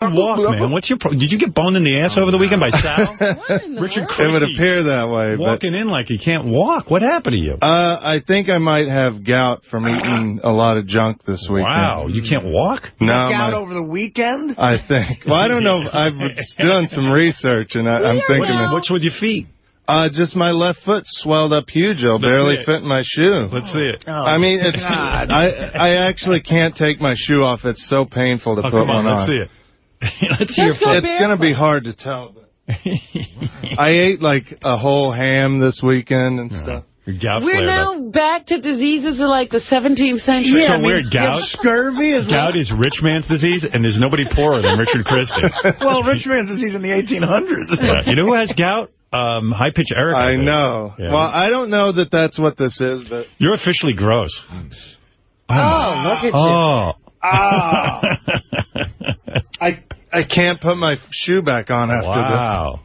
can walk, man. What's your problem? Did you get boned in the ass over the weekend by Sal? Richard Christie. It would appear that way. Walking in like he can't walk. What happened to you? I think I might have gout from eating a lot of junk this weekend. Wow, you can't walk? No, gout over the weekend? I think. Well, I don't know. I've done some research, and I'm thinking. What's with your feet? Just my left foot swelled up huge. It'll barely fit in my shoe. Let's see it. I mean, it's. I actually can't take my shoe off. It's so painful to put one on. Let's see it. Let's see your foot. It's going to be hard to tell. But I ate like a whole ham this weekend and stuff. We're now back to diseases of like the 17th century. So weird. Gout. Scurvy as well. Gout is rich man's disease, and there's nobody poorer than Richard Christie. Well, rich man's disease in the 1800s. Yeah. You know who has gout? High-pitch Eric. I know. Yeah. Well, I don't know that that's what this is, but... You're officially gross. Oh, look at you. I can't put my shoe back on after this. Wow.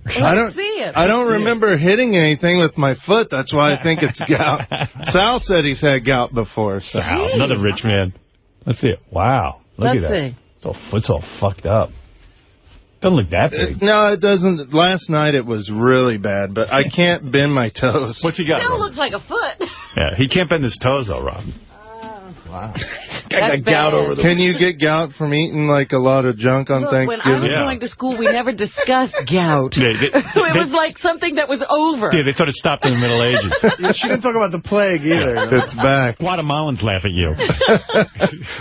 Let's see it. I don't remember hitting anything with my foot. That's why I think it's gout. Sal said he's had gout before. So. Sal, another rich man. Let's see it. Wow. Look at that. See. Foot's all fucked up. Doesn't look that big. No, it doesn't. Last night it was really bad, but I can't bend my toes. What's he got? Still looks like a foot. Yeah, he can't bend his toes, though, Rob. Wow. That's gout over the Can you get gout from eating like a lot of junk on Thanksgiving? When I was going to school, we never discussed gout. It was like something that was over. Yeah, they thought it stopped in the Middle Ages. She didn't talk about the plague either. It's back. Guatemalans laugh at you.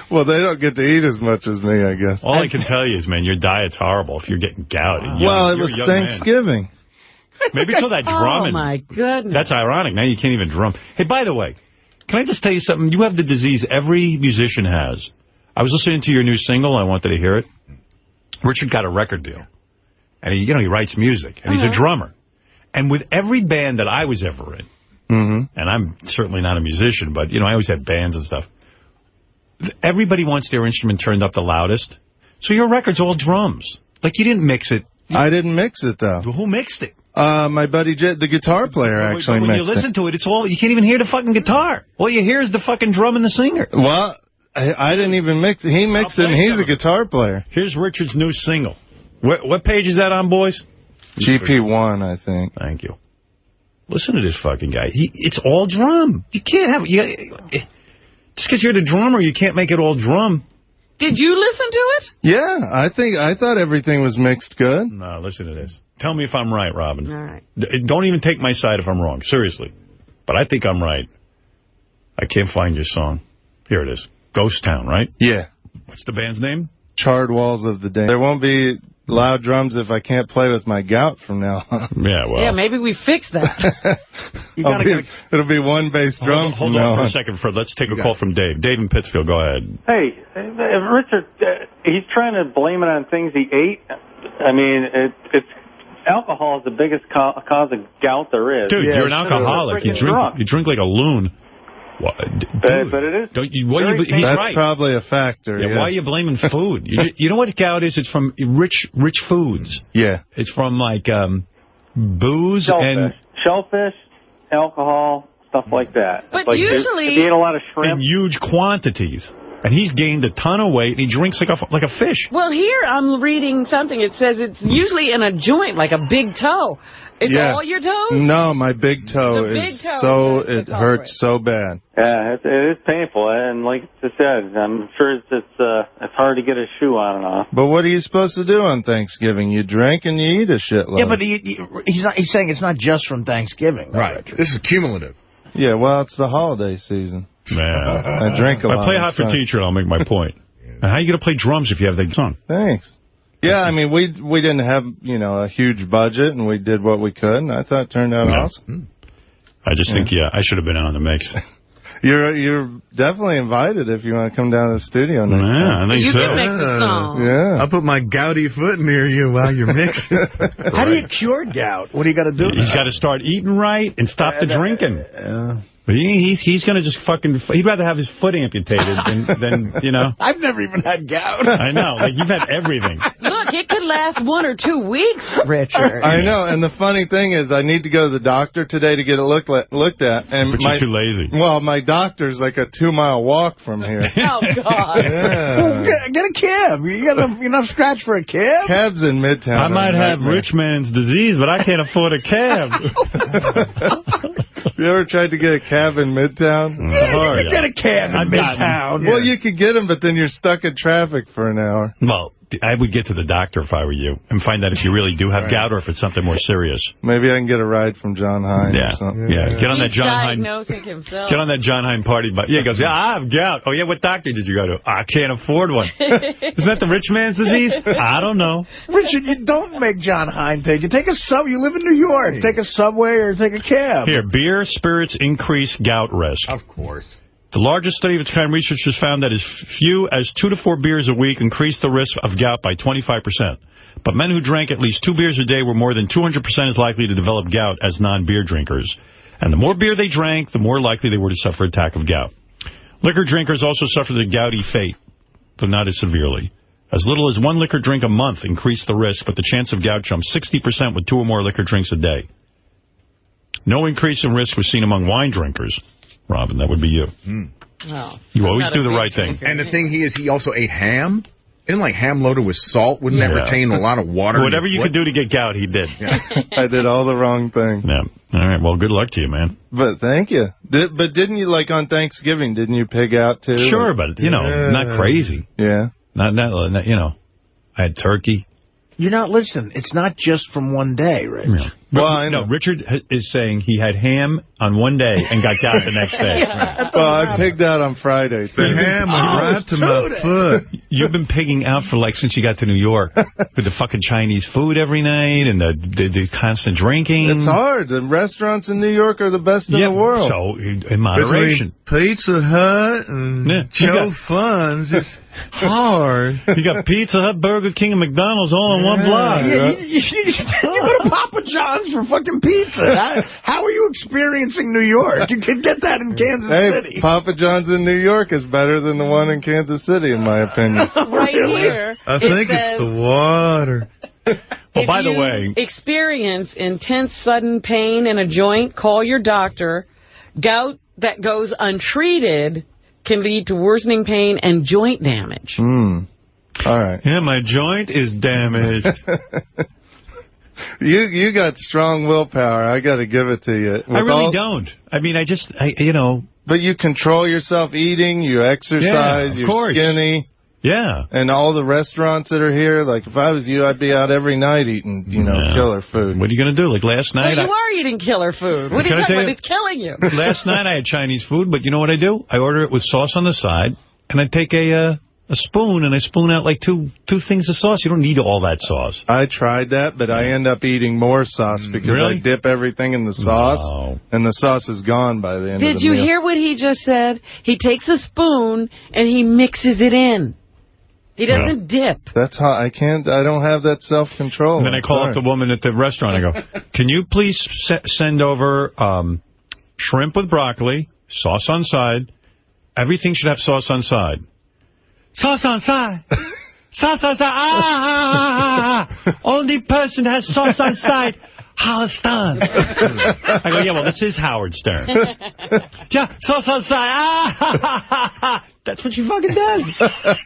Well, they don't get to eat as much as me, I guess. All I can tell you is, man, your diet's horrible if you're getting gout. Well, it was Thanksgiving. Maybe so that drumming. Oh, my goodness. That's ironic. Now you can't even drum. Hey, by the way, can I just tell you something? You have the disease every musician has. I was listening to your new single. I wanted to hear it. Richard got a record deal. And, he writes music. And he's a drummer. And with every band that I was ever in, and I'm certainly not a musician, but, I always had bands and stuff, everybody wants their instrument turned up the loudest. So your record's all drums. Like, you didn't mix it. I didn't mix it, though. Who mixed it? My buddy Jet, the guitar player, actually mixed it. When you listen to it, it's all, you can't even hear the fucking guitar. All you hear is the fucking drum and the singer. Well, I didn't even mix it. He mixed it, and he's a guitar player. Here's Richard's new single. What page is that on, boys? GP1, I think. Thank you. Listen to this fucking guy. It's all drum. You can't have... just because you're the drummer, you can't make it all drum. Did you listen to it? Yeah, I thought everything was mixed good. No, listen to this. Tell me if I'm right, Robin. All right. Don't even take my side if I'm wrong. Seriously. But I think I'm right. I can't find your song. Here it is. Ghost Town, right? Yeah. What's the band's name? Charred Walls of the Dam. There won't be loud drums if I can't play with my gout from now on. Yeah, well. Yeah, maybe we fix that. It'll be one bass drum. Hold on for a second. Let's take a call from Dave. Dave in Pittsfield, go ahead. Hey, Richard, he's trying to blame it on things he ate. I mean, it's alcohol is the biggest cause of gout there is. Dude, you're an alcoholic. You drink like a loon. But it is. He's That's right. probably a factor. Yeah, yes. Why are you blaming food? You know what gout is? It's from rich foods. Yeah. It's from like booze and shellfish, alcohol, stuff like that. But like usually, if you eat a lot of shrimp in huge quantities. And he's gained a ton of weight, and he drinks like a fish. Well, here I'm reading something. It says it's usually in a joint, like a big toe. It's all your toes? No, my big toe it hurts so bad. Yeah, it is painful, and like I said, I'm sure it's hard to get a shoe on and off. But what are you supposed to do on Thanksgiving? You drink and you eat a shitload. Yeah, but he's saying it's not just from Thanksgiving. Right. This is cumulative. Yeah, well, it's the holiday season. Man. I drink a lot. I play hot for teacher, and I'll make my point. And how are you going to play drums if you have the song? Thanks. Yeah, I mean, we didn't have, a huge budget, and we did what we could, and I thought it turned out awesome. I just think, I should have been on the mix. You're definitely invited if you want to come down to the studio next time. Yeah, I think you so. can mix the song. Yeah. I'll put my gouty foot near you while you're mixing. How do you cure gout? What do you got to do? He's got to start eating right and stop the drinking. He's going to just fucking... He'd rather have his foot amputated than you know... I've never even had gout. I know. Like, you've had everything. Look, it could last 1 or 2 weeks, Richard. I know, and the funny thing is I need to go to the doctor today to get it looked at. And but you're too lazy. Well, my doctor's like a 2-mile walk from here. Oh, God. Well, get a cab. You got enough scratch for a cab? Cab's in Midtown. I might have rich man's disease, but I can't afford a cab. You ever tried to get a cab in Midtown? Yeah, you can get a cab in Midtown. Well, you could get them, but then you're stuck in traffic for an hour. Well, I would get to the doctor if I were you and find out if you really do have gout or if it's something more serious. Maybe I can get a ride from John Hine or something. Yeah, get on that He's John Hine. diagnosing himself. Get on that John Hine party bus. Yeah, he goes, yeah, I have gout. Oh, yeah, what doctor did you go to? I can't afford one. Isn't that the rich man's disease? I don't know. Richard, you don't make John Hine take it. Take a sub. You live in New York. Take a subway or take a cab. Here, beer, spirits increase gout risk. Of course. The largest study of its kind, researchers found that as few as 2 to 4 beers a week increased the risk of gout by 25%. But men who drank at least 2 beers a day were more than 200% as likely to develop gout as non-beer drinkers. And the more beer they drank, the more likely they were to suffer an attack of gout. Liquor drinkers also suffered a gouty fate, though not as severely. As little as 1 liquor drink a month increased the risk, but the chance of gout jumped 60% with 2 or more liquor drinks a day. No increase in risk was seen among wine drinkers. Robin, that would be you. Oh, you always do the right thing. And the thing he also ate ham. Isn't like ham loaded with salt? Wouldn't that retain a lot of water? Whatever you could do to get gout, he did. Yeah. I did all the wrong things. Yeah. All right. Well, good luck to you, man. But thank you. But didn't you, like on Thanksgiving, didn't you pig out too? Sure, but, you know, not crazy. Yeah. Not, you know, I had turkey. You're not listening. It's not just from one day, Rich. Yeah. Well, I know. Richard is saying he had ham on one day and got gout the next day. Well, I pigged out on Friday, too. The ham went right to my foot. You've been pigging out for, like, since you got to New York. With the fucking Chinese food every night and the constant drinking. It's hard. The restaurants in New York are the best in the world. So, in moderation. Between Pizza Hut and Joe Fun's, it's hard. You got Pizza Hut, Burger King, and McDonald's all in one block. Yeah, you go to Papa John's for fucking pizza. How are you experiencing New York? You can get that in Kansas City. Papa John's in New York is better than the one in Kansas City, in my opinion. Right here. I think it's the water. Well, by the way, experience intense sudden pain in a joint, call your doctor. Gout that goes untreated can lead to worsening pain and joint damage. All right. Yeah, my joint is damaged. You got strong willpower. I got to give it to you. I really don't. I mean, you know. But you control yourself eating, you exercise, you're skinny. Yeah. And all the restaurants that are here, like if I was you, I'd be out every night eating, killer food. What are you going to do? Like last night. Well, you are eating killer food. What are you talking about? It's killing you. Last night I had Chinese food, but you know what I do? I order it with sauce on the side, and I take a spoon and I spoon out like two things of sauce. You don't need all that sauce. I tried that, but I end up eating more sauce because I dip everything in the sauce, and the sauce is gone by the end of the meal. Did you hear what he just said? He takes a spoon and he mixes it in. He doesn't dip. That's how I don't have that self-control. And then I call up the woman at the restaurant. I go, can you please send over shrimp with broccoli, sauce on side. Everything should have sauce on side. Sauce on side. Sauce on side. Only person that has sauce on side. Howard Stern. I go, yeah, well, this is Howard Stern. Yeah, sauce on side. That's what she fucking does.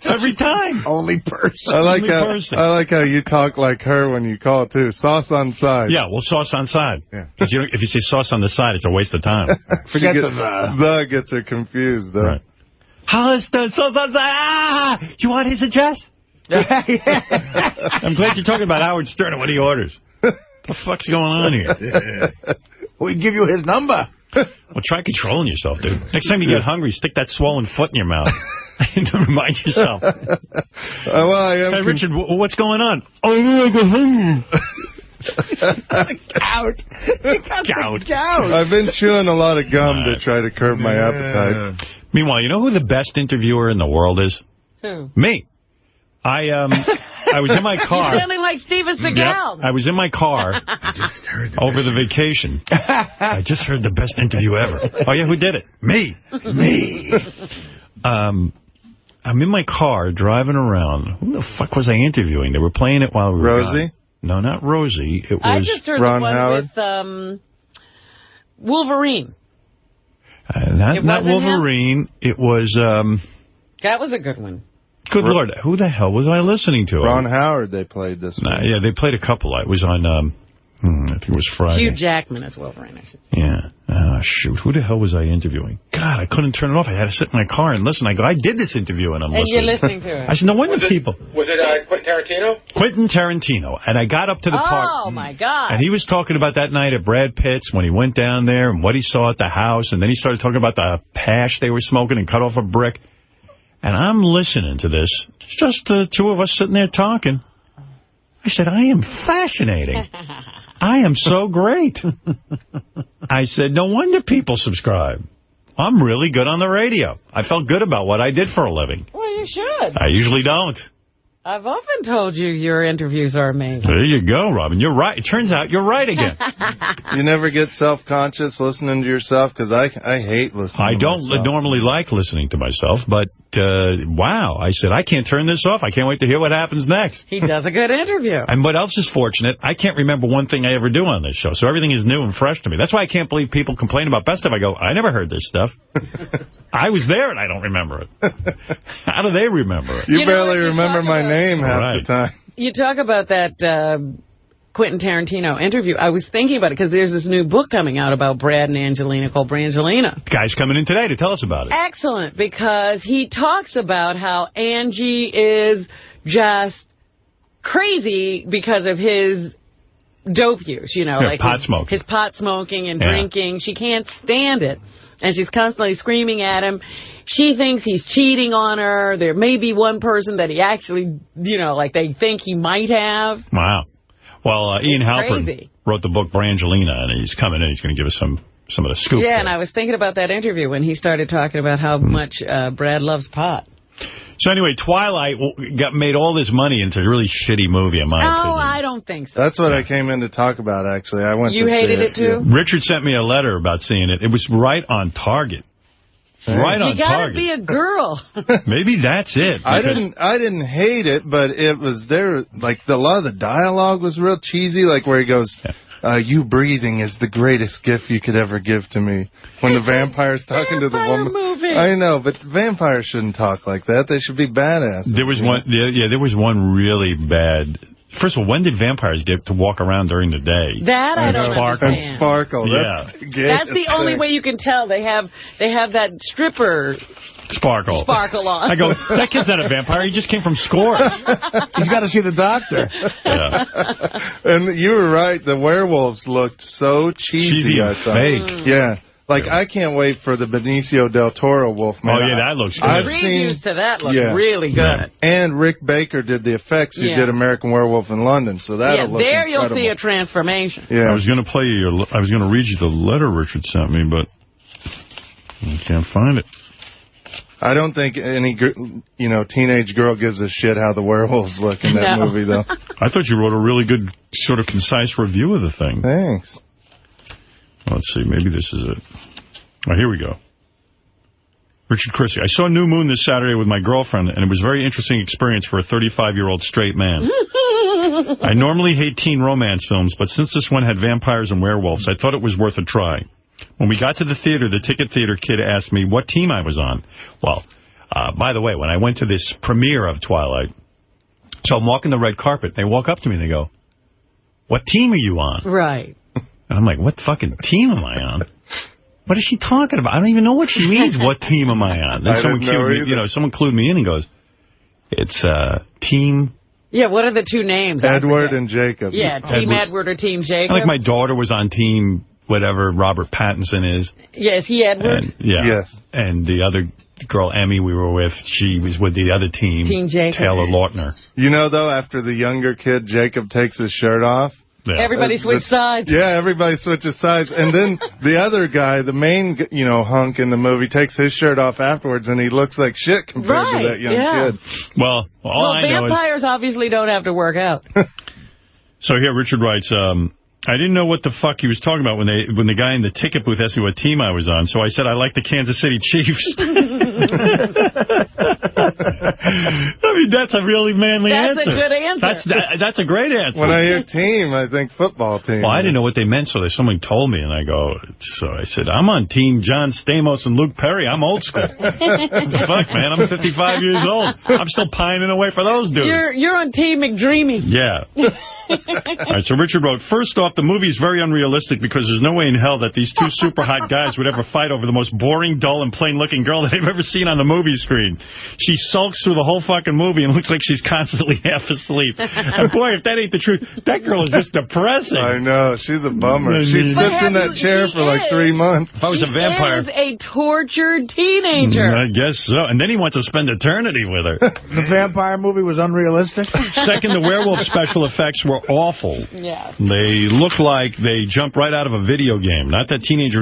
Every time. Only person. I like how you talk like her when you call, too. Sauce on side. Yeah, well, sauce on side. Because if you say sauce on the side, it's a waste of time. Forget the gets her confused, though. Right. Howard Stern, sauce on side. You want his address? I'm glad you're talking about Howard Stern and what he orders. What the fuck's going on here? We give you his number. Well, try controlling yourself, dude. Next time you get hungry, stick that swollen foot in your mouth. To remind yourself. Hey, Richard, what's going on? Gout. I've been chewing a lot of gum to try to curb my appetite. Meanwhile, you know who the best interviewer in the world is? Who? Me. I was in my car. You're sounding like Steven Seagal. Yep, I was in my car over the vacation. I just heard the best interview ever. Oh, yeah, who did it? Me. I'm in my car driving around. Who the fuck was I interviewing? They were playing it while we were Rosie? gone. No, not Rosie. It was I just heard Ron the one Howard? with Wolverine. not Wolverine. It was... That was a good one. Good Lord, who the hell was I listening to? Ron Howard, they played this one. Yeah, they played a couple. It was on, I think it was Friday. Hugh Jackman as Wolverine, I should say. Yeah. Oh, shoot. Who the hell was I interviewing? God, I couldn't turn it off. I had to sit in my car and listen. I go, I did this interview, and I'm listening. And you're listening to it. I said, no wonder people... Was it Quentin Tarantino? Quentin Tarantino. And I got up to the part... Oh, my God. And he was talking about that night at Brad Pitt's when he went down there and what he saw at the house. And then he started talking about the hash they were smoking and cut off a brick. And I'm listening to this. It's just the two of us sitting there talking. I said, I am fascinating. I am so great. I said, no wonder people subscribe. I'm really good on the radio. I felt good about what I did for a living. Well, you should. I usually don't. I've often told you your interviews are amazing. There you go, Robin. You're right. It turns out you're right again. You never get self-conscious listening to yourself? Because I hate listening to myself. I don't normally like listening to myself, but wow. I said, I can't turn this off. I can't wait to hear what happens next. He does a good interview. And what else is fortunate, I can't remember one thing I ever do on this show, so everything is new and fresh to me. That's why I can't believe people complain about Best Of. I go, I never heard this stuff. I was there and I don't remember it. How do they remember it? You barely remember my name half the time. You talk about that Quentin Tarantino interview. I was thinking about it because there's this new book coming out about Brad and Angelina called Brangelina. The guy's coming in today to tell us about it. Excellent, because he talks about how Angie is just crazy because of his dope use, you know, like pot smoking. His pot smoking and drinking. She can't stand it. And she's constantly screaming at him. She thinks he's cheating on her. There may be one person that he actually, you know, like they think he might have. Wow. Well, Ian Halpern wrote the book Brangelina, and he's coming in. He's going to give us some of the scoop. Yeah, and I was thinking about that interview when he started talking about how much Brad loves pot. So anyway, Twilight made all this money into a really shitty movie, in my opinion. Oh, I don't think so. That's what I came in to talk about, actually. I went You to hated see it, too? Yeah. Richard sent me a letter about seeing it. It was right on target. Right on target. You gotta be a girl. Maybe that's it. I didn't hate it, but it was there. Like a lot of the dialogue was real cheesy. Like where he goes, "You breathing is the greatest gift you could ever give to me." When the vampire's talking to the woman. Movie. I know, but vampires shouldn't talk like that. They should be badasses. There was one. Yeah, there was one really bad. First of all, when did vampires get to walk around during the day? That I don't understand. And sparkle. Yeah. That's the only way you can tell. They have that stripper sparkle on. I go, that kid's not a vampire. He just came from Scores. He's got to see the doctor. Yeah. And you were right. The werewolves looked so cheesy, I thought. Fake. Yeah. Like, I can't wait for the Benicio del Toro Wolfman. Oh, yeah, that looks good. The previews to that look really good. Yeah. And Rick Baker did the effects who did American Werewolf in London, so that'll look there incredible. You'll see a transformation. Yeah. I was going to read you the letter Richard sent me, but I can't find it. I don't think any, teenage girl gives a shit how the werewolves look in that movie, though. I thought you wrote a really good, sort of concise review of the thing. Thanks. Let's see, maybe this is it. Oh, here we go. Richard Chrissy. I saw New Moon this Saturday with my girlfriend, and it was a very interesting experience for a 35-year-old straight man. I normally hate teen romance films, but since this one had vampires and werewolves, I thought it was worth a try. When we got to the theater, the ticket theater kid asked me what team I was on. Well, by the way, when I went to this premiere of Twilight, so I'm walking the red carpet, they walk up to me and they go, "What team are you on?" Right. And I'm like, what fucking team am I on? What is she talking about? I don't even know what she means. What team am I on? Then someone clued me in and goes, it's team. Yeah, what are the two names? Edward and Jacob. Yeah, Team Edward or Team Jacob. Like my daughter was on team whatever Robert Pattinson is. Yeah, is he Edward? And, yes. And the other girl, Emmy, we were with, she was with the other team. Team Jacob. Taylor Lautner. You know, though, after the younger kid, Jacob, takes his shirt off, Yeah. Everybody switched sides. Yeah, everybody switches sides. And then the other guy, the main, hunk in the movie, takes his shirt off afterwards, and he looks like shit compared to that young kid. Well, I know vampires obviously don't have to work out. So here, Richard writes, I didn't know what the fuck he was talking about when the guy in the ticket booth asked me what team I was on. So I said I like the Kansas City Chiefs. I mean, that's a really manly answer. That's a good answer. That's a great answer. When I hear team, I think football team. Well, I didn't know what they meant, so someone told me, and I said, I'm on team John Stamos and Luke Perry. I'm old school. What the fuck, man? I'm 55 years old. I'm still pining away for those dudes. You're on team McDreamy. Yeah. All right, so Richard wrote, first off, the movie is very unrealistic because there's no way in hell that these two super hot guys would ever fight over the most boring, dull, and plain-looking girl that they've ever seen on the movie screen. She sulks through the whole fucking movie and looks like she's constantly half asleep. And boy, if that ain't the truth, that girl is just depressing. I know, she's a bummer. She sits in that chair for like 3 months. If I was a vampire. She is a tortured teenager. I guess so. And then he wants to spend eternity with her. The vampire movie was unrealistic? Second, the werewolf special effects were awful. Yeah. They look like they jump right out of a video game. Not that teenage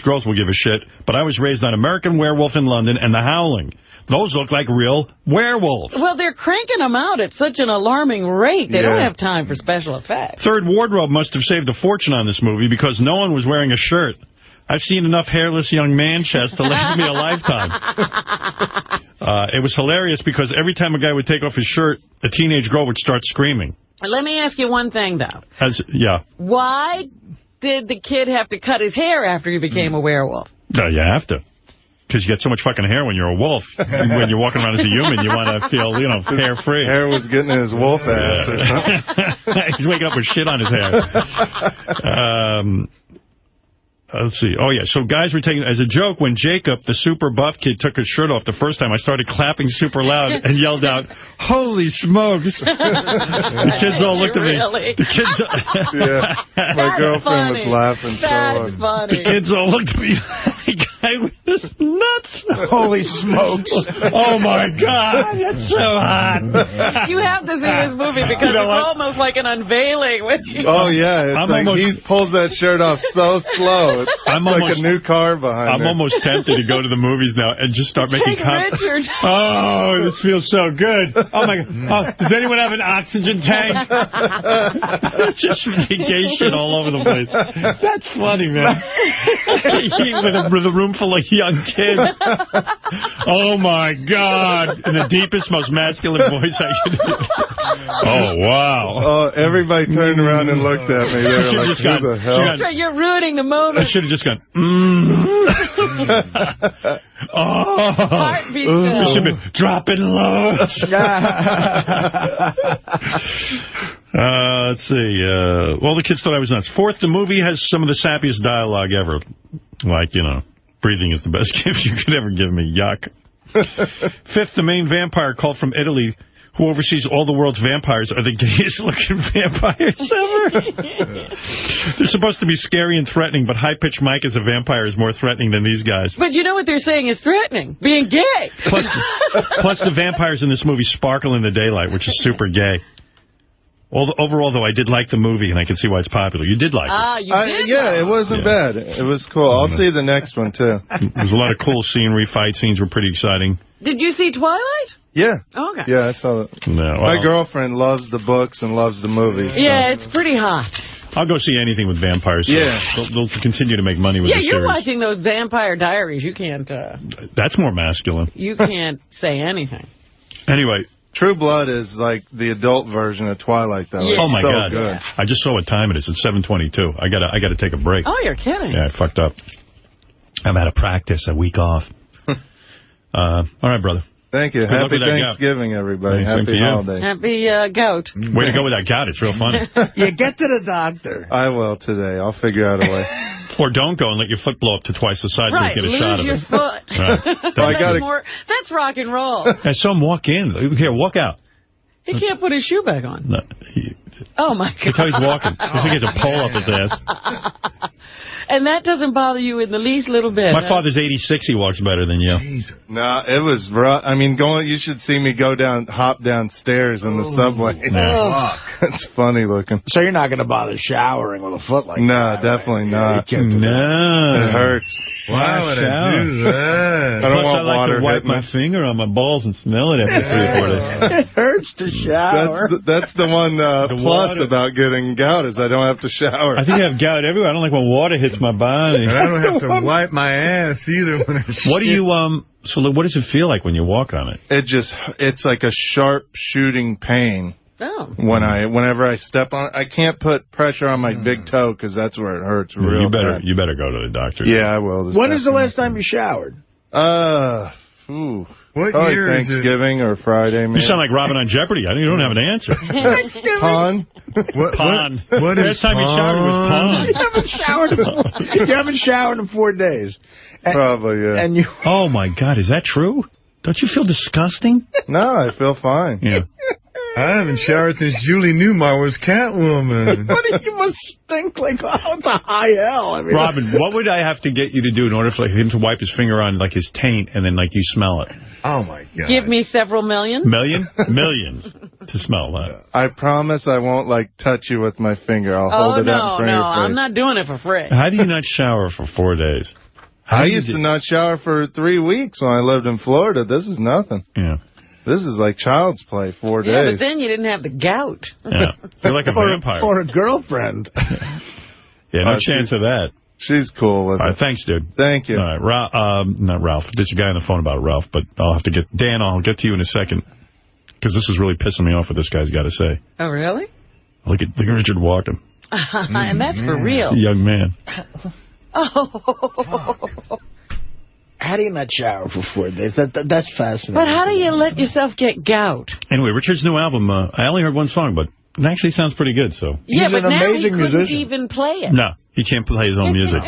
girls will give a shit, but I was raised on American Werewolf in London and The Howling. Those look like real werewolves. Well, they're cranking them out at such an alarming rate. They don't have time for special effects. Third, wardrobe must have saved a fortune on this movie because no one was wearing a shirt. I've seen enough hairless young man chests to last me a lifetime. It was hilarious because every time a guy would take off his shirt, a teenage girl would start screaming. Let me ask you one thing, though. Yeah. Why did the kid have to cut his hair after he became a werewolf? You have to. Because you get so much fucking hair when you're a wolf. When you're walking around as a human, you want to feel, hair-free. Hair was getting in his wolf ass or something. He's waking up with shit on his hair. Let's see. Oh, yeah. So guys were taking, as a joke, when Jacob, the super buff kid, took his shirt off the first time, I started clapping super loud and yelled out, "Holy smokes!" The kids all looked at me. Really? The kids, my girlfriend was laughing so hard. Funny. The kids all looked at me like I was nuts. Holy smokes. Oh, my God. That's so hot. You have to see this movie because it's almost like an unveiling. Oh, yeah. It's he pulls that shirt off so slow. It's like a new car behind I'm almost tempted to go to the movies now and just start making comments. Richard. Oh, this feels so good. Oh, my God. Does anyone have an oxygen tank? Just gay shit all over the place. That's funny, man. with a room full of young kids. Oh, my God. In the deepest, most masculine voice I could do. Oh, wow. Oh, everybody turned around and looked at me. They were like, who the hell? That's right, you're ruining the moment. I should have just gone, Heartbeat still. should be dropping lows. Let's see. Well, the kids thought I was nuts. Fourth, the movie has some of the sappiest dialogue ever. Like, breathing is the best gift you could ever give me. Yuck. Fifth, the main vampire cult from Italy, who oversees all the world's vampires, are the gayest-looking vampires ever. They're supposed to be scary and threatening, but High-Pitched Mike as a vampire is more threatening than these guys. But you know what they're saying is threatening? Being gay. Plus the vampires in this movie sparkle in the daylight, which is super gay. Overall, though, I did like the movie, and I can see why it's popular. You did like it. You did? Yeah, it wasn't bad. It was cool. I'll see the next one, too. There's a lot of cool scenery. Fight scenes were pretty exciting. Did you see Twilight? Yeah. Okay. Yeah, I saw it. No, well, my girlfriend loves the books and loves the movies. Yeah, it's pretty hot. I'll go see anything with vampires. So yeah. They'll continue to make money with the series. Yeah, you're watching those Vampire Diaries. You can't... That's more masculine. You can't say anything. Anyway... True Blood is like the adult version of Twilight, though. Yeah. Oh, my God. Good. I just saw what time it is. It's 7:22. I gotta take a break. Oh, you're kidding. Yeah, I fucked up. I'm out of practice, a week off. All right, brother. Thank you. Happy Thanksgiving, everybody. Happy holidays. Happy gout. Way to go with that gout. It's real funny. You get to the doctor. I will today. I'll figure out a way. Or don't go and let your foot blow up to twice the size so you get a shot of it. Lose your foot. Right. That's rock and roll. I saw him walk in. Here, walk out. He can't put his shoe back on. No, oh, my God. Look how he's walking. Looks like he has a pole up his ass. And that doesn't bother you in the least little bit. My father's 86. He walks better than you. Jesus. No, it was rough. I mean, you should see me hop downstairs in the subway. Yeah. It's funny looking. So you're not going to bother showering with a foot like that? No, definitely not. No. It hurts. Why would I do that? I don't Plus, want I like water to wipe hitting my me. finger on my balls and smell it after 3 or 4 days. It hurts to shower. That's the one plus water. about getting gout is I don't have to shower. I think I have gout everywhere. I don't like when water hits my body. And I don't have to wipe my ass either when I What do you, so what does it feel like when you walk on it? It's like a sharp shooting pain. Oh. Whenever I step on it, I can't put pressure on my big toe because that's where it hurts real bad. You better go to the doctor. Yeah, I will. When is the last time you showered? What year is it? Thanksgiving or Friday, man. You sound like Robin on Jeopardy. You don't have an answer. Pond? Pond. What Last time you showered was pond. You haven't showered in 4 days. Probably, yeah. And you. Oh, my God. Is that true? Don't you feel disgusting? No, I feel fine. Yeah. I haven't showered since Julie Newmar was Catwoman. You must stink like, it's a high hell. I mean, Robin, what would I have to get you to do in order for him to wipe his finger on his taint and then you smell it? Oh, my God. Give me several million. Millions to smell that. I promise I won't, touch you with my finger. I'll hold it out in front of your face. I'm not doing it for free. How do you not shower for 4 days? I used to not shower for 3 weeks when I lived in Florida. This is nothing. Yeah. This is like child's play, 4 days. Yeah, but then you didn't have the gout. Yeah. You're like a vampire. Or a girlfriend. Yeah, no chance of that. She's cool with All right, it. thanks, dude. Thank you. All right, not Ralph. There's a guy on the phone about Ralph, but I'll have to get... Dan, I'll get to you in a second, because this is really pissing me off what this guy's got to say. Oh, really? Look at Richard walking. And that's for real. Young man. Oh. How do you not shower for 4 days? That's fascinating. But how do you let yourself get gout? Anyway, Richard's new album, I only heard one song, but it actually sounds pretty good, so... Yeah, He's but an now he amazing couldn't musician. even play it. No, he can't play his own music.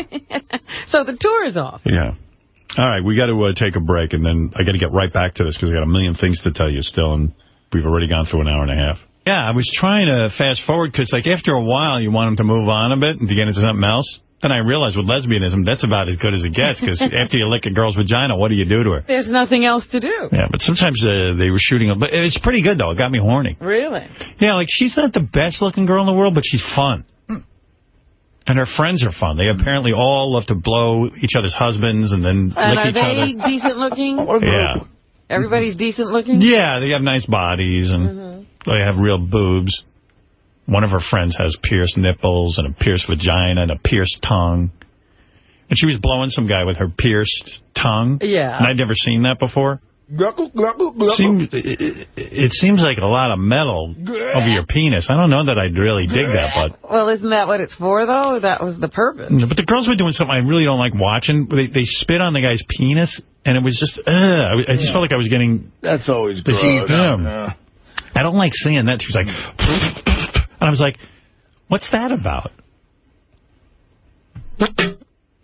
So the tour is off. Yeah. All right, we got to take a break, and then I got to get right back to this, because I got a million things to tell you still, and we've already gone through an hour and a half. Yeah, I was trying to fast forward, because after a while, you want him to move on a bit and to get into something else. Then I realized with lesbianism, that's about as good as it gets, because after you lick a girl's vagina, what do you do to her? There's nothing else to do. Yeah, but sometimes they were shooting but it's pretty good, though. It got me horny. Really? Yeah, she's not the best-looking girl in the world, but she's fun. And her friends are fun. They apparently all love to blow each other's husbands and then lick each other. And are they decent looking? Yeah. Everybody's decent looking? Yeah, they have nice bodies, and they have real boobs. One of her friends has pierced nipples and a pierced vagina and a pierced tongue. And she was blowing some guy with her pierced tongue. Yeah. And I'd never seen that before. It seems like a lot of metal over your penis. I don't know that I'd really dig that, but... Well, isn't that what it's for, though? That was the purpose. But the girls were doing something I really don't like watching. They spit on the guy's penis, and it was just... I just felt like I was getting... That's always the gross. Yeah. I don't like seeing that. She was like... And I was like, what's that about?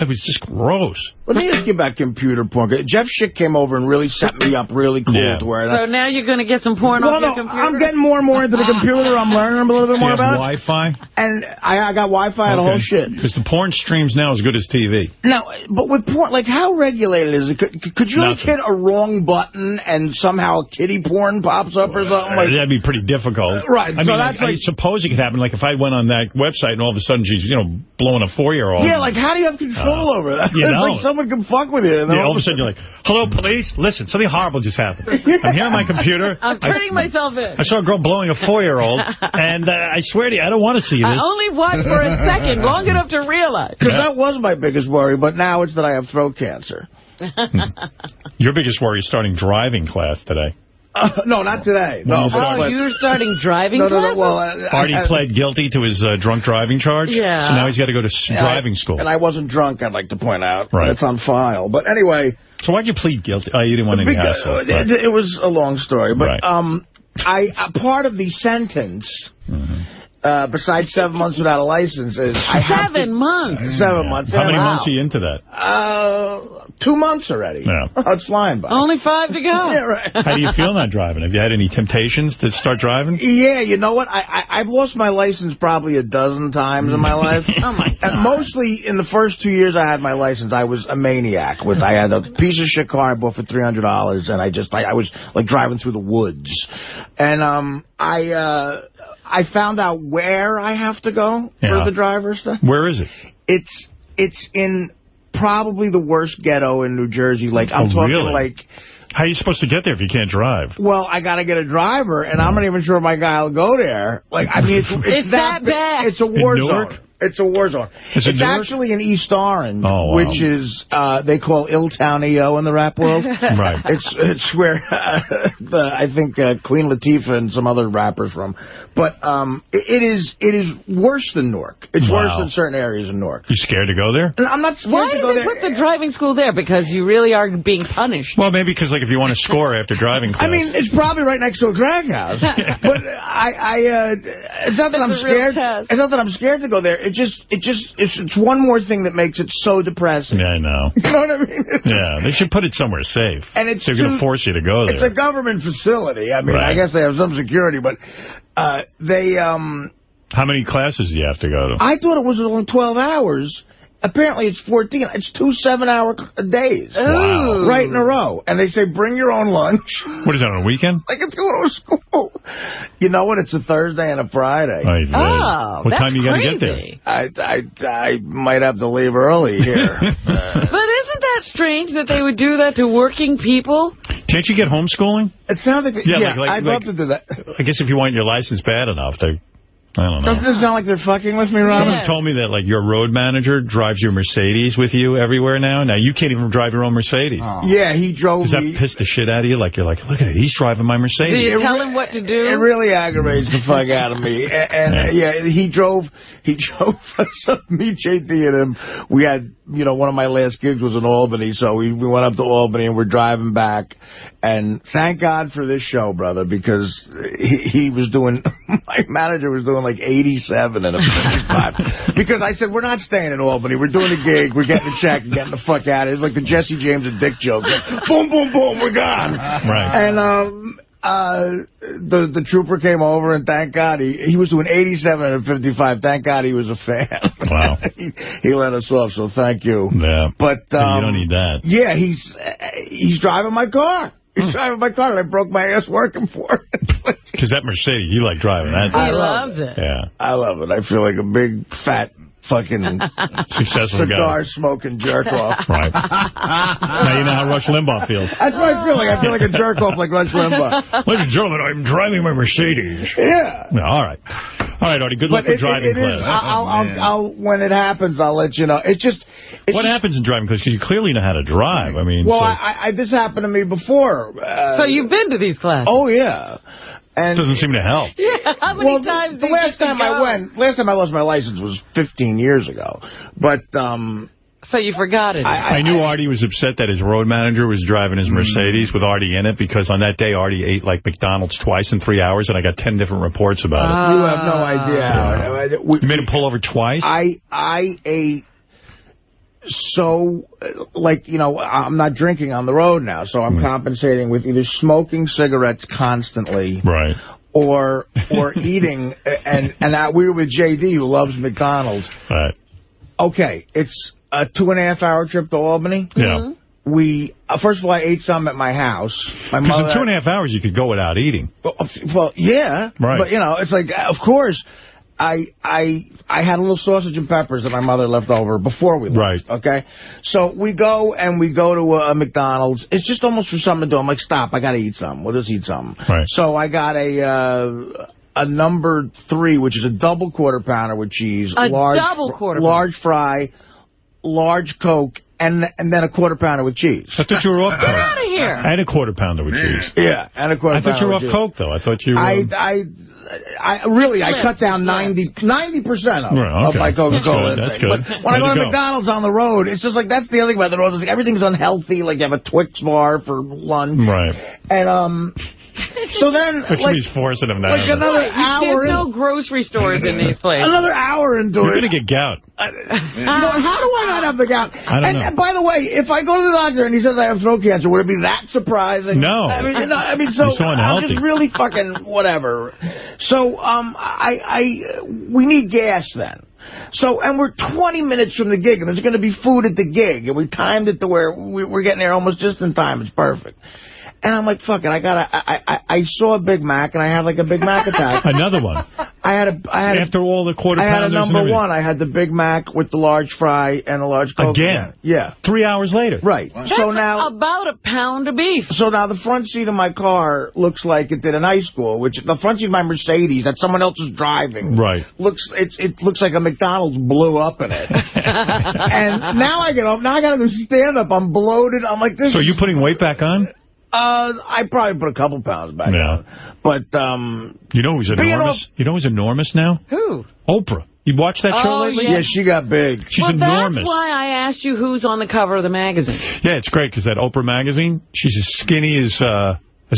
It was just gross. Let me ask you about computer porn. Jeff Schick came over and really set me up really cool to where... So now you're going to get some porn off your computer? I'm getting more and more into the computer. I'm learning a little bit more about it. Wi-Fi? And I got Wi-Fi and the whole shit. Because the porn stream's now as good as TV. Now, but with porn, how regulated is it? Could you hit a wrong button and somehow kitty porn pops up or something? That'd be pretty difficult. Right. I mean, I suppose it could happen. If I went on that website and all of a sudden she's, blowing a 4-year-old. Yeah, how do you have control over that? It's someone can fuck with you. And all of a sudden you're like, hello, police. Listen, something horrible just happened. I'm here on my computer. I'm turning myself in. I saw a girl blowing a 4-year-old, and I swear to you, I don't want to see this. I only watched for a second, long enough to realize. Because that was my biggest worry, but now it's that I have throat cancer. Your biggest worry is starting driving class today. No, not today. No. You're starting driving classes? Well, Artie pled guilty to his drunk driving charge. Yeah. So now he's got to go to driving school. And I wasn't drunk, I'd like to point out. Right. It's on file. But anyway. So why'd you plead guilty? Oh, you didn't want any hassle. Right. It was a long story. But part of the sentence... besides 7 months without a license is... 7 months? 7 months. How many months are you into that? 2 months already. Yeah. It's flying by. Only 5 to go. Yeah, right. How do you feel not driving? Have you had any temptations to start driving? Yeah, you know what? I've lost my license probably a dozen times in my life. Oh, my God. And mostly in the first 2 years I had my license, I was a maniac. I had a piece of shit car I bought for $300, and I was like driving through the woods. And I found out where I have to go for the driver stuff. Where is it? It's in probably the worst ghetto in New Jersey. Like, I'm talking really? like... How are you supposed to get there if you can't drive? Well, I got to get a driver, and I'm not even sure my guy will go there. Like, I mean, it's that bad. It's a war zone. It's a war zone. It's actually in East Orange, which is, they call Illtown EO in the rap world. Right. It's where, I think, Queen Latifah and some other rappers from. But it is worse than Newark. It's worse than certain areas in Newark. You scared to go there? I'm not scared to go there. Why did they put the driving school there? Because you really are being punished. Well, maybe because, like, if you want to score after driving class. I mean, it's probably right next to a crack house. But it's not that I'm scared. It's not that I'm scared to go there. It's one more thing that makes it so depressing. Yeah, I know. You know what I mean? Yeah, they should put it somewhere safe. And it's they're going to force you to go there. It's a government facility. I mean, I guess they have some security, but they... How many classes do you have to go to? I thought it was only 12 hours. Apparently it's 14. It's 2 7-hour days. Wow. Right in a row. And they say, bring your own lunch. What is that, on a weekend? Like it's going to school. You know what? It's a Thursday and a Friday. What time you got to get there? I might have to leave early here. But isn't that strange that they would do that to working people? Can't you get homeschooling? It sounds like... I'd love to do that. I guess if you want your license bad enough, I don't know. Doesn't this sound like they're fucking with me, Robin? Someone told me that, like, your road manager drives your Mercedes with you everywhere now. Now, you can't even drive your own Mercedes. Oh. Yeah, he drove me. Does that piss the shit out of you? Like, you're like, look at it, he's driving my Mercedes. Do you tell him what to do? It really aggravates the fuck out of me. And he drove us up, me, JT, and him. We had, one of my last gigs was in Albany, so we went up to Albany, and we're driving back. And thank God for this show, brother, because he was doing, my manager was doing like 87 and a 55. Because I said, we're not staying in Albany. We're doing a gig. We're getting a check and getting the fuck out of here. It's like the Jesse James and Dick joke. Like, boom, boom, boom, we're gone. Right. And the trooper came over, and thank God he was doing 87 and a 55. Thank God he was a fan. Wow. he let us off, so thank you. Yeah. But you don't need that. Yeah, he's driving my car. He's driving my car, and I broke my ass working for it. Because that Mercedes, you like driving that. He loves it. Yeah. I love it. I feel like a big, fat, fucking successful cigar-smoking jerk-off. Right. Now you know how Rush Limbaugh feels. That's what I feel like. I feel like a jerk-off like Rush Limbaugh. Ladies and gentlemen, I'm driving my Mercedes. Yeah. No, all right. All right, Artie, good luck with driving class. I'll when it happens, I'll let you know. What happens in driving class? Because you clearly know how to drive. I mean, well, this happened to me before. So you've been to these classes? Oh, yeah. And it doesn't seem to help. Yeah, how many times the last time I lost my license was 15 years ago. But so you forgot it. I knew Artie was upset that his road manager was driving his Mercedes with Artie in it, because on that day Artie ate like McDonald's twice in 3 hours, and I got 10 different reports about it. You have no idea. You made him pull over twice? I ate so, like, I'm not drinking on the road now, so I'm compensating with either smoking cigarettes constantly, right, or eating, and we were with JD, who loves McDonald's. Right. Okay, it's a 2.5-hour trip to Albany. Yeah. We first of all, I ate some at my house. Because in 2.5 hours you could go without eating. Well, yeah, right. But it's like, of course. I had a little sausage and peppers that my mother left over before we left, right. Okay? So we go to a McDonald's. It's just almost for something to do. I'm like, stop, I got to eat something. We'll just eat something. Right. So I got a number 3, which is a double quarter pounder with cheese. Large fry, large Coke, and then a quarter pounder with cheese. I thought you were off Coke. Get out of here. And a quarter pounder with cheese. Yeah, and a quarter pounder with cheese. I thought you were off Coke, though. I thought you were... I cut down 90% of my Coca-Cola. That's good. But when I go to McDonald's on the road, it's just like, that's the other thing about the road. It's like everything's unhealthy. Like, you have a Twix bar for lunch. Right. And, so then, which means forcing them down. Like another hour. There's no grocery stores in these places. Another hour into it. You're going to get gout. How do I not have the gout? I don't know. And by the way, if I go to the doctor and he says I have throat cancer, would it be that surprising? No. So so I'm just really fucking whatever. So, we need gas then. So, and we're 20 minutes from the gig, and there's going to be food at the gig, and we timed it to where we're getting there almost just in time. It's perfect. And I'm like, fuck it, I saw a Big Mac, and I had like a Big Mac attack. Another one. After all the quarter pounders. I had a number one. I had the Big Mac with the large fry and a large Coke. Again? Yeah. 3 hours later. Right. That's so now about a pound of beef. So now the front seat of my car looks like it did in high school, which the front seat of my Mercedes that someone else is driving. Right. It looks like a McDonald's blew up in it. And now I get up. Now I got to go stand up. I'm bloated. I'm like this. So are you putting weight back on? I probably put a couple pounds back on. But, you know who's enormous? You know who's enormous now? Who? Oprah. You watched that show lately? Yeah, she got big. She's enormous. That's why I asked you who's on the cover of the magazine. Yeah, it's great, because that Oprah magazine, she's as skinny as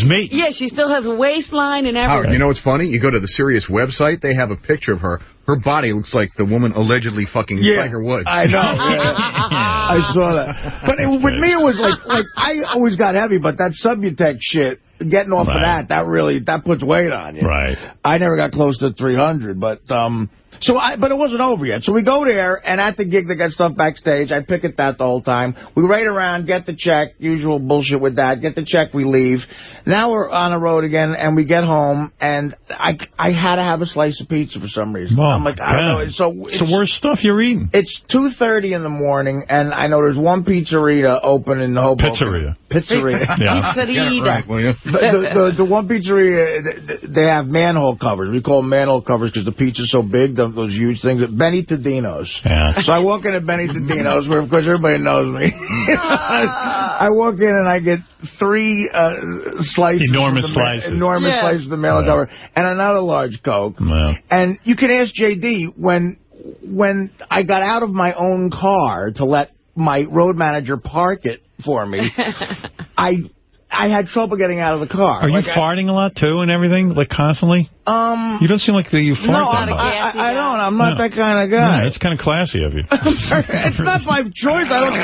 me. Yeah, she still has a waistline and everything. Howard, you know what's funny? You go to the Sirius website, they have a picture of her. Her body looks like the woman allegedly fucking Tiger Woods. I know. I saw that. But with me, it was like I always got heavy, but that Subutex shit, getting off of that puts weight on you. Right. I never got close to 300, but but it wasn't over yet. So we go there, and at the gig, they got stuff backstage. I pick at that the whole time. We raid around, get the check, usual bullshit with that. Get the check, we leave. Now we're on the road again, and we get home, and I had to have a slice of pizza for some reason. Oh, I'm like, I don't know. it's the worst stuff you're eating. It's 2:30 in the morning, and I know there's one pizzeria open in Hoboken. Pizzeria. Yeah. Pizzeria. The one pizzeria, they have manhole covers. We call them manhole covers because the pizza's so big, those huge things. Benny Tadino's. Yeah. So I walk in at Benny Tadino's, where, of course, everybody knows me. I walk in, and I get 3 slices. Enormous slices. Enormous slices of the manhole cover, and another large Coke. Yeah. And you can ask J.D., when I got out of my own car to let my road manager park it for me, I had trouble getting out of the car. Are you farting a lot, too, and everything, like, constantly? You don't seem like you fart that much. I don't. I'm not that kind of guy. Yeah, it's kind of classy of you. It's not my choice. I don't...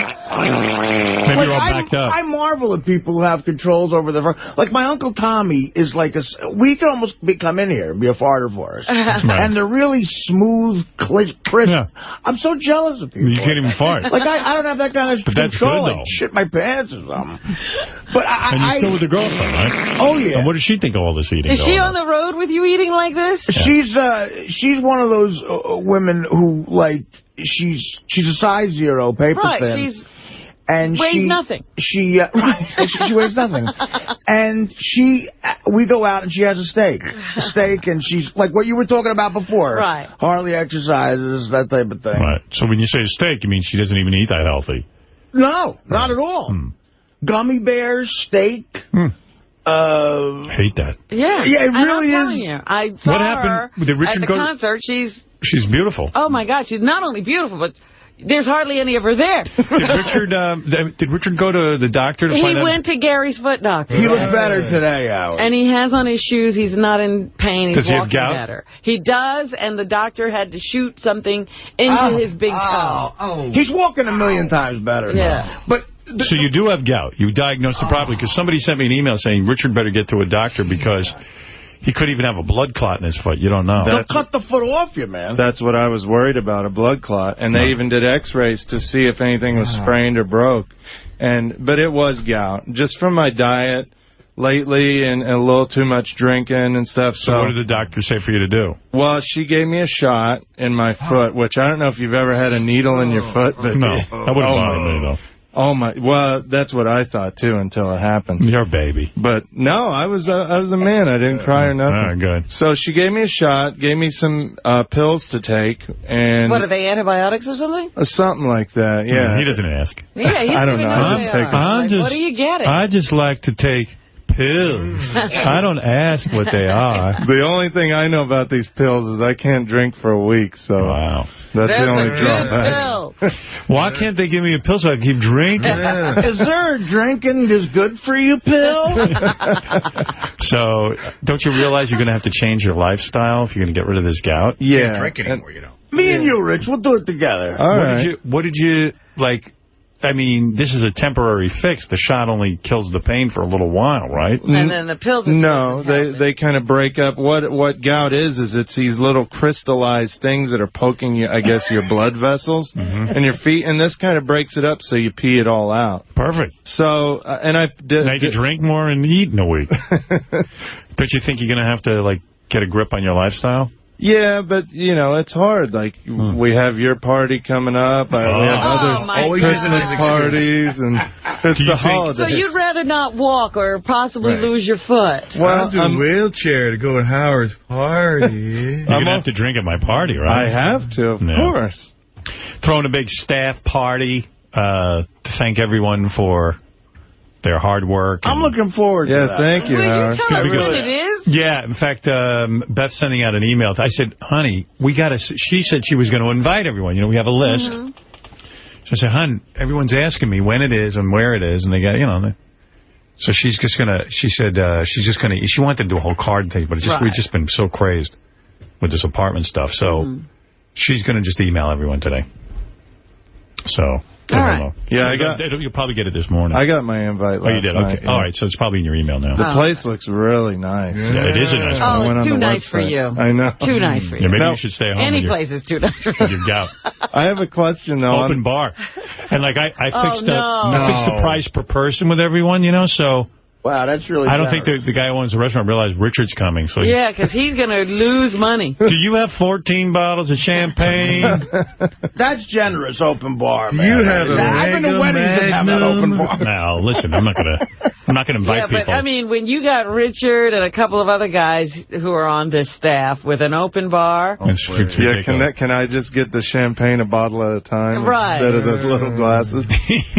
Maybe you're all backed up. I marvel at people who have controls over their... Like, my Uncle Tommy is like a... We could almost come in here and be a farter for us. Right. And they're really smooth, crisp. Yeah. I'm so jealous of people. You can't even fart. Like, I don't have that kind of control. That's good, though. Like, shit my pants or something. But and you're still with the girlfriend, right? Oh, yeah. And what does she think of all this eating? Is she on the road with you eating like this? Yeah. She's one of those women who, like, she's a size 0, paper thin. And weighs nothing. She weighs nothing. And we go out and she has a steak. And she's like what you were talking about before. Right. Hardly exercises, that type of thing. Right. So when you say steak, you mean she doesn't even eat that healthy? No, not at all. Gummy bears, steak. I hate that. Yeah. Yeah, it really is. You, I saw her at the concert. She's beautiful. Oh, my God. She's not only beautiful, but there's hardly any of her there. Did Richard go to the doctor to find out? He went to Gary's foot doctor. He looked better today, Howard. And he has on his shoes. He's not in pain. He's walking better. He does, and the doctor had to shoot something into his big toe. He's walking a million times better. Yeah. But... So you do have gout. You diagnosed it properly, because somebody sent me an email saying Richard better get to a doctor because he could even have a blood clot in his foot. You don't know. They'll cut the foot off you, man. That's what I was worried about, a blood clot. And they even did x-rays to see if anything was sprained or broke. But it was gout. Just from my diet lately and a little too much drinking and stuff. So what did the doctor say for you to do? Well, she gave me a shot in my foot, which I don't know if you've ever had a needle in your foot. But no, that wouldn't bother me, though. Oh, my. Well, that's what I thought, too, until it happened. You're a baby. But, no, I was a man. I didn't cry or nothing. All right, good. So she gave me a shot, gave me some pills to take. And what, are they antibiotics or something? Something like that, yeah. He doesn't ask. Yeah, he I don't know. I just take what are you getting? I just like to take pills. I don't ask what they are. The only thing I know about these pills is I can't drink for a week, so that's the only drawback. Why can't they give me a pill so I can keep drinking? Is there a drinking is good for you pill? So, don't you realize you're going to have to change your lifestyle if you're going to get rid of this gout? Yeah. You can't drink anymore, you know. Me and you, Rich, we'll do it together. What did you, like... I mean, this is a temporary fix. The shot only kills the pain for a little while, right? And then the pills are No, they kind of break up. What gout is it's these little crystallized things that are poking, your blood vessels in your feet. And this kind of breaks it up so you pee it all out. Perfect. So, and I did... Now you can drink more and eat in a week. Don't you think you're going to have to, like, get a grip on your lifestyle? Yeah, but, you know, it's hard. Like, we have your party coming up. We have other Christmas parties, and it's the holidays. So you'd rather not walk or possibly lose your foot? Well, I'll do a wheelchair to go to Howard's party. You're going to have to drink at my party, right? I have to, of course. Throwing a big staff party to thank everyone for their hard work. I'm looking forward to that. Thank you, Howard. You tell us when it is? Yeah, in fact, Beth's sending out an email. I said, honey, we got to... She said she was going to invite everyone. You know, we have a list. So I said, hon, everyone's asking me when it is and where it is, and they got, you know... So she's just going to... She said she's just going to... She wanted to do a whole card thing, but it's just we've just been so crazed with this apartment stuff. So she's going to just email everyone today. So... All right. Yeah, you'll probably get it this morning. I got my invite last you did? night. Okay. All right, so it's probably in your email now. The place looks really nice. Yeah, it is a nice place. Oh, it's too nice for you. I know. Too nice for you. Yeah, maybe you should stay home. Any place is too nice for you. Your gout. I have a question, though. Open bar. And, like, I fixed the price per person with everyone, you know, so... Wow, that's really I don't think the guy who owns the restaurant realized Richard's coming. So yeah, because he's going to lose money. Do you have 14 bottles of champagne? That's generous, open bar, man. You have I've been to weddings that have that open bar. Now, listen, I'm not gonna invite people. But, I mean, when you got Richard and a couple of other guys who are on this staff with an open bar. Can I just get the champagne a bottle at a time instead of those little glasses?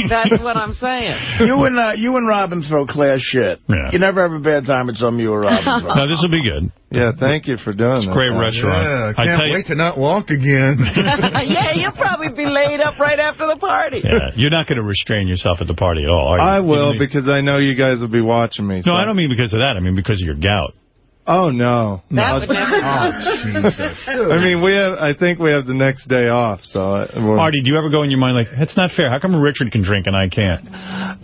That's what I'm saying. You and Robin throw class shit. Yeah. You never have a bad time at some you or Robin. No, this will be good. Yeah, thank you for doing this. It's a great restaurant. Yeah, I can't wait to not walk again. Yeah, you'll probably be laid up right after the party. Yeah, you're not going to restrain yourself at the party at all, are you? I will, because I know you guys will be watching me. No, I don't mean because of that. I mean because of your gout. Oh, no. That would never Jesus. I mean, I think we have the next day off, so... Artie, do you ever go in your mind like, that's not fair. How come Richard can drink and I can't?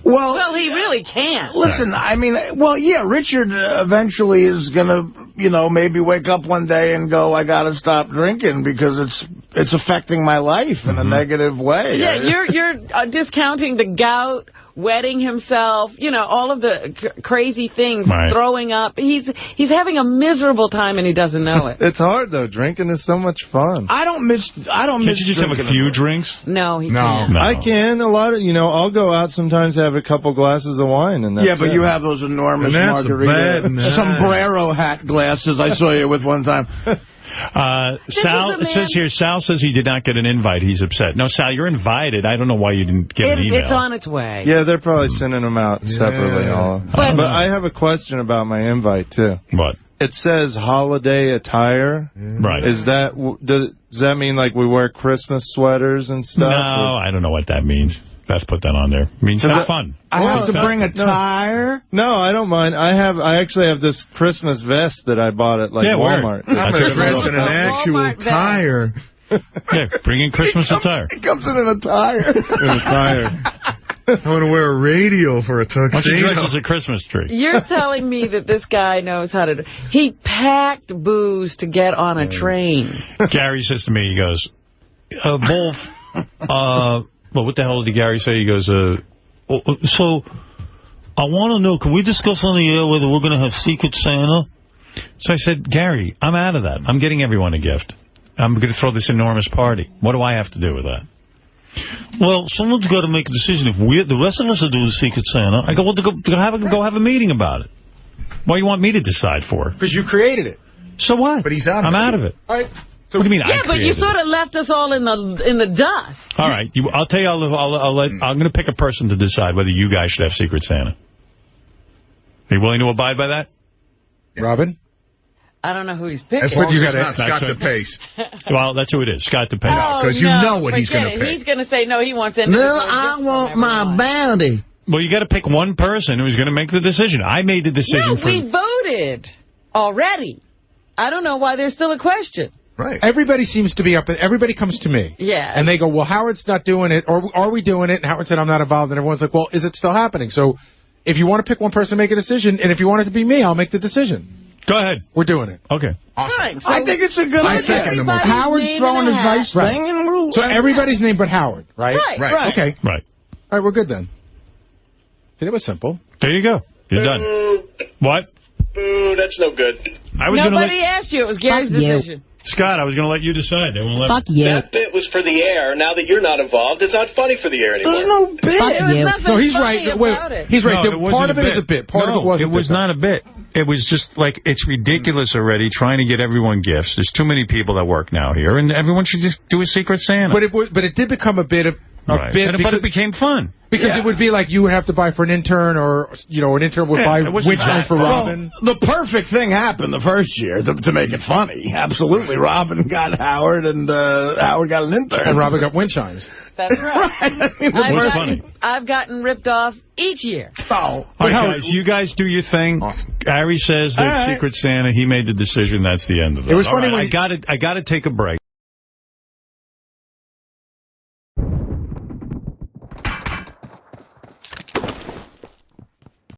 Well, he really can't. Listen, I mean, well, yeah, Richard eventually is going to, you know, maybe wake up one day and go, I got to stop drinking because it's affecting my life in a negative way. Yeah, you're discounting the gout, wetting himself, you know, all of the crazy things, throwing up. He's having a miserable time and he doesn't know it. It's hard, though. Drinking is so much fun. I don't miss Can't you just have a few drinks? No, he can't. No. I can. A lot of, you know, I'll go out sometimes, have a couple glasses of wine. And that's but you have those enormous margarita sombrero hat glasses I saw you with one time. Sal, it says here, Sal says he did not get an invite. He's upset. No, Sal, you're invited. I don't know why you didn't get an email. It's on its way. Yeah, they're probably sending them out separately. But I have a question about my invite, too. What? It says holiday attire. Right. Does that mean like we wear Christmas sweaters and stuff? No, I don't know what that means. Beth put that on there. It means have fun. I have to bring a tire? No, I don't mind. I actually have this Christmas vest that I bought at Walmart. I'm going to dress in an actual tire. Yeah, bring in Christmas attire. It comes in a tire. In a tire. I want to wear a radio for a tuxedo. Why don't you dress as a Christmas tree? You're telling me that this guy knows how to do... He packed booze to get on a train. Gary says to me, he goes, Wolf, well, what the hell did Gary say? He goes, so I want to know, can we discuss on the air whether we're going to have Secret Santa? So I said, Gary, I'm out of that. I'm getting everyone a gift. I'm going to throw this enormous party. What do I have to do with that? Well, someone's got to make a decision. If the rest of us are doing Secret Santa, I go, well, go have a meeting about it. Why do you want me to decide for it? Because you created it. So what? But he's out of it. I'm out of it. All right. So, what do you mean yeah, but you sort of left us all in the dust. All right. I'll tell you, I'm going to pick a person to decide whether you guys should have Secret Santa. Are you willing to abide by that? Robin? I don't know who he's picking. That's what you got to Scott DePace. Well, that's who it is, Scott DePace. Because you know what he's going to pick. He's going to say, no, he wants it. No, I want my bounty. Well, you got to pick one person who's going to make the decision. I made the decision. No, we voted already. I don't know why there's still a question. Right. Everybody seems to be up. Everybody comes to me. Yeah. And they go, well, Howard's not doing it, or are we doing it? And Howard said, I'm not involved. And everyone's like, well, is it still happening? So if you want to pick one person, make a decision. And if you want it to be me, I'll make the decision. Go ahead. We're doing it. Okay. Awesome. Right, so I think it's a good idea. Howard's throwing his nice thing and we're... So everybody's name but Howard, right? Right. Okay. Right. All right, we're good then. See, that was simple. There you go. You're done. What? Boo, that's no good. Nobody asked you. It was Gary's decision. Scott, I was going to let you decide. They won't let Fuck you. That bit was for the air. Now that you're not involved, it's not funny for the air anymore. There's no bit. There was nothing No, he's funny right. about it. He's right. No, Part of it is a bit. Part of it was a bit. It was not a bit. It was just like, it's ridiculous already trying to get everyone gifts. There's too many people that work now here, and everyone should just do a Secret Santa. But it did become a bit of Right. But it became fun. Because it would be like you would have to buy for an intern, or an intern would buy witch eyes for Robin. Well, the perfect thing happened the first year to make it funny. Absolutely. Robin got Howard, and Howard got an intern. And Robin got wind chimes. That's right. It was funny. I've gotten ripped off each year. Oh. All right, guys, you guys do your thing. Ari says there's Secret Santa. He made the decision. That's the end of it. It was funny right, when I got to take a break.